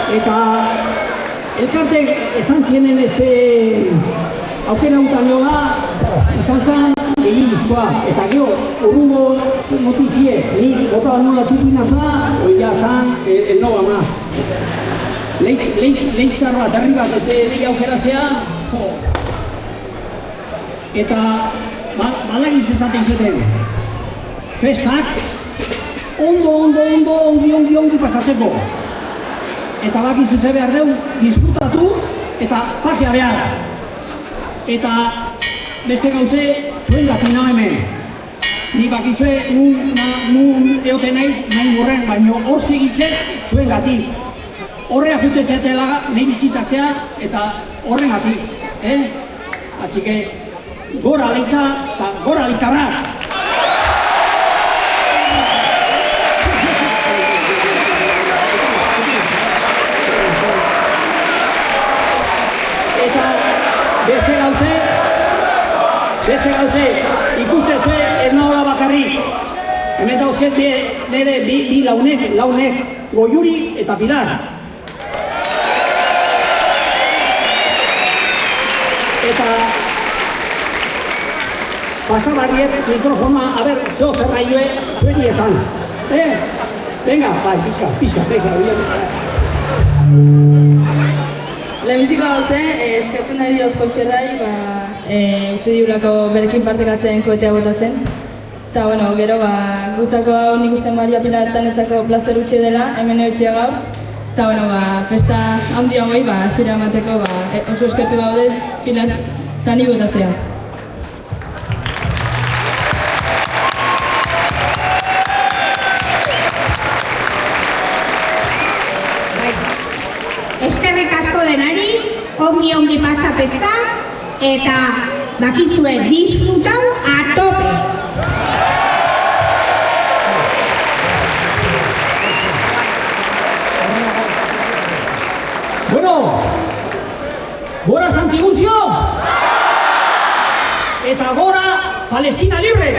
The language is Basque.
Eta elkartek esan zienen aukera utanioa izan zen gehiagizkoa. Eta gero, urrungo notizie, nik bota nola txupinaza, oia zan, el no va más. Leitzar bat, herri bat ez dei aukeratzea, eta balagiz esaten zuten. Festak, ongi pasatzeko. Eta bakizu ze behar deu, disfrutatu eta pakea behar. Eta beste gauze, zuen gati nahi hemen. Ni bakizue, nun eote naiz, nahi burren, baino hor segitzen zuen gati. Horrea jute zetela nahi bizitzatzea eta horren gati. Así que, gora leitza eta gora leitzarrak. Beste gauze, ikustezue ez nahola bakarrik. Hemen dauzket nire bi launek, Goiuri eta Pilar. Eta pasabarriet mikrofona, a ber, zeo zerraioe, zueni esan. Venga, bai, pixka. Lehenbiziko gauze, eskatu nahi diot Joserrai, utzi diurako berekin partekatzen koetea botatzen. Eta, gero, gutzako hau nik uste Maria Pilarretan etzako plazer utxe dela, hemen eutxea gaur. Eta, festa handi hauei, hasiera emateko, oso eskertu gaude Pilar tani botatzea. Eskerrik asko denari, ongi pasa festa, eta bakizue disfrutau a tope. Gora Santigurcio! Eta gora Palestina libre!